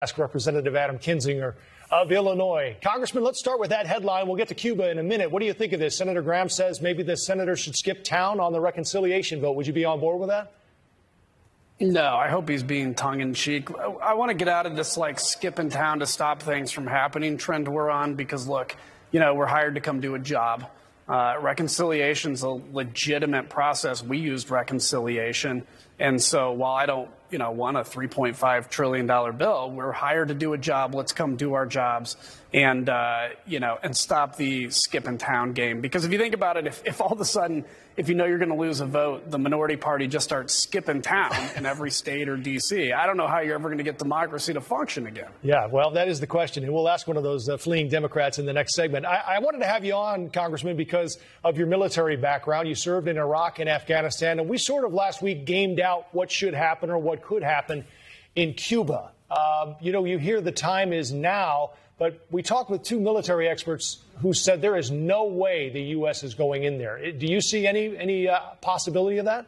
Ask Representative Adam Kinzinger of Illinois. Congressman, let's start with that headline. We'll get to Cuba in a minute. What do you think of this? Senator Graham says maybe the senator should skip town on the reconciliation vote. Would you be on board with that? No, I hope he's being tongue-in-cheek. I want to get out of this, skipping town to stop things from happening trend we're on because, look, we're hired to come do a job. Reconciliation's a legitimate process. We used reconciliation. And so while I don't, want a $3.5 trillion bill, we're hired to do a job. Let's come do our jobs and, and stop the skip in town game. Because if you think about it, if all of a sudden, if you're going to lose a vote, the minority party just starts skipping town in every state or D.C., I don't know how you're ever going to get democracy to function again. Yeah, well, that is the question. And we'll ask one of those fleeing Democrats in the next segment. I wanted to have you on, Congressman, because of your military background. You served in Iraq and Afghanistan, and we sort of last week gamed out what should happen or what could happen in Cuba. You hear the time is now, but we talked with two military experts who said there is no way the U.S. is going in there. Do you see any possibility of that?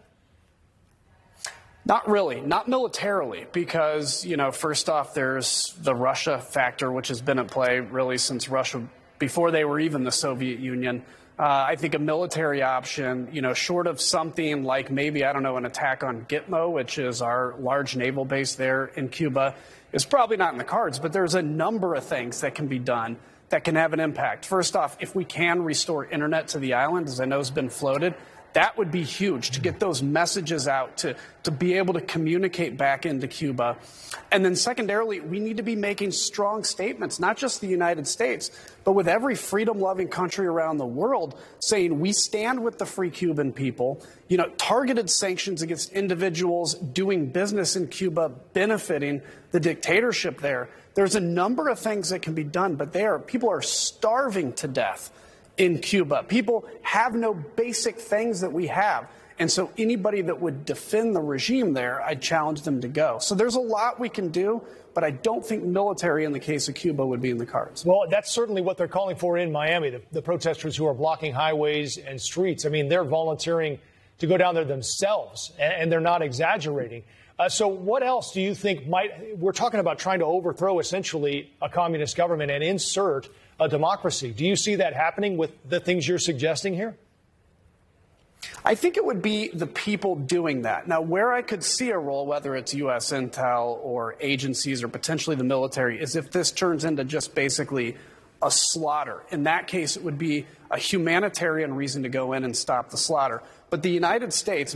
Not really, not militarily, because, first off, there's the Russia factor, which has been at play really since Russia, before they were even the Soviet Union. I think a military option, short of something like maybe, an attack on Gitmo, which is our large naval base there in Cuba, is probably not in the cards. But there's a number of things that can be done that can have an impact. First off, if we can restore internet to the island, as I know has been floated, that would be huge to get those messages out, to be able to communicate back into Cuba. And then secondarily, we need to be making strong statements, not just the United States, but with every freedom-loving country around the world saying we stand with the free Cuban people, targeted sanctions against individuals doing business in Cuba, benefiting the dictatorship there. There's a number of things that can be done, but people are starving to death in Cuba. People have no basic things that we have. And so anybody that would defend the regime there, I'd challenge them to go. So there's a lot we can do, but I don't think military in the case of Cuba would be in the cards. Well, that's certainly what they're calling for in Miami, the protesters who are blocking highways and streets. I mean, they're volunteering to go down there themselves, and they're not exaggerating. So what else do you think we're talking about trying to overthrow essentially a communist government and insert a democracy. Do you see that happening with the things you're suggesting here? I think it would be the people doing that. Now, where I could see a role, whether it's U.S. intel or agencies or potentially the military, is if this turns into just basically a slaughter. In that case, it would be a humanitarian reason to go in and stop the slaughter. But the United States,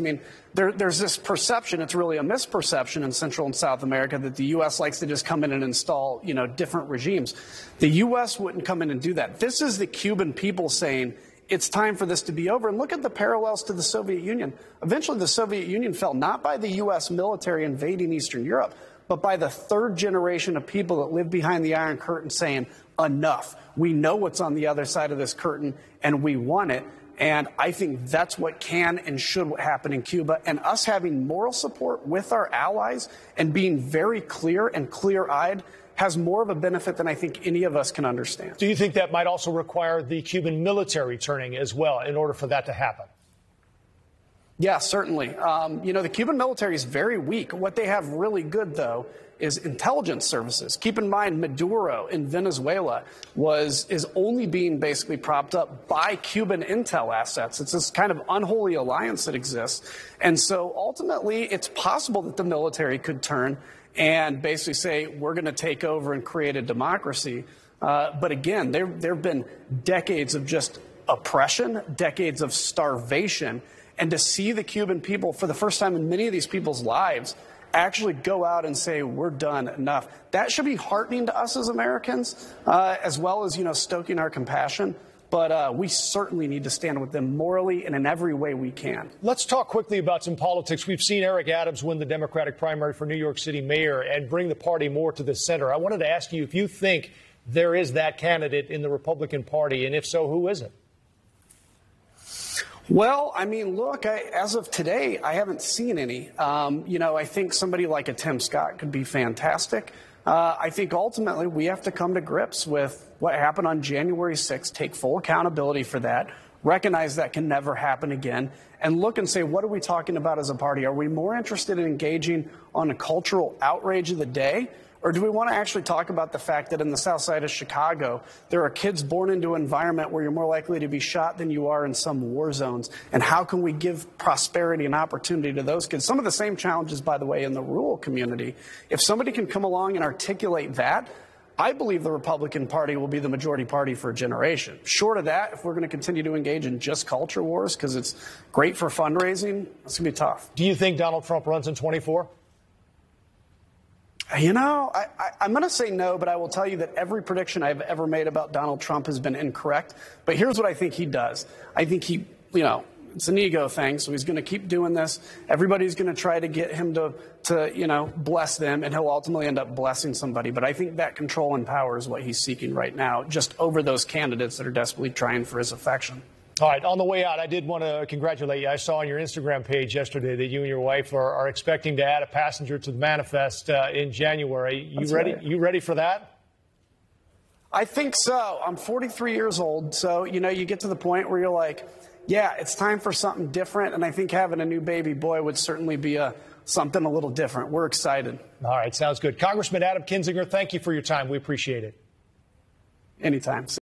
there's this perception, it's really a misperception in Central and South America that the U.S. likes to just come in and install, different regimes. The U.S. wouldn't come in and do that. This is the Cuban people saying it's time for this to be over. And look at the parallels to the Soviet Union. Eventually, the Soviet Union fell not by the U.S. military invading Eastern Europe, but by the third generation of people that lived behind the Iron Curtain saying, enough. We know what's on the other side of this curtain, and we want it. And I think that's what can and should happen in Cuba. And us having moral support with our allies and being very clear and clear-eyed has more of a benefit than I think any of us can understand. Do you think that might also require the Cuban military turning as well in order for that to happen? Yeah, certainly. The Cuban military is very weak. What they have really good, though, is intelligence services. Keep in mind, Maduro in Venezuela is only being basically propped up by Cuban intel assets. It's this kind of unholy alliance that exists. And so ultimately, it's possible that the military could turn and basically say, we're going to take over and create a democracy. But again, there have been decades of just oppression, decades of starvation. And to see the Cuban people, for the first time in many of these people's lives, actually go out and say, we're done, enough. That should be heartening to us as Americans, as well as, stoking our compassion. But we certainly need to stand with them morally and in every way we can. Let's talk quickly about some politics. We've seen Eric Adams win the Democratic primary for New York City mayor and bring the party more to the center. I wanted to ask you if you think there is that candidate in the Republican Party, and if so, who is it? Well, look, as of today, I haven't seen any. I think somebody like a Tim Scott could be fantastic. I think ultimately we have to come to grips with what happened on January 6th, take full accountability for that, recognize that can never happen again, and look and say, what are we talking about as a party? Are we more interested in engaging on a cultural outrage of the day, Or do we want to actually talk about the fact that in the south side of Chicago, there are kids born into an environment where you're more likely to be shot than you are in some war zones? And how can we give prosperity and opportunity to those kids? Some of the same challenges, by the way, in the rural community. If somebody can come along and articulate that, I believe the Republican Party will be the majority party for a generation. Short of that, if we're going to continue to engage in just culture wars because it's great for fundraising, it's going to be tough. Do you think Donald Trump runs in 24? You know, I'm going to say no, but I will tell you that every prediction I've ever made about Donald Trump has been incorrect. But here's what I think he does. I think he, it's an ego thing, so he's going to keep doing this. Everybody's going to try to get him to bless them, and he'll ultimately end up blessing somebody. But I think that control and power is what he's seeking right now, just over those candidates that are desperately trying for his affection. All right, on the way out, I did want to congratulate you. I saw on your Instagram page yesterday that you and your wife are expecting to add a passenger to the manifest in January. You ready? Right. You ready for that? I think so. I'm 43 years old, so, you get to the point where you're like, yeah, it's time for something different, and I think having a new baby boy would certainly be something a little different. We're excited. All right, sounds good. Congressman Adam Kinzinger, thank you for your time. We appreciate it. Anytime.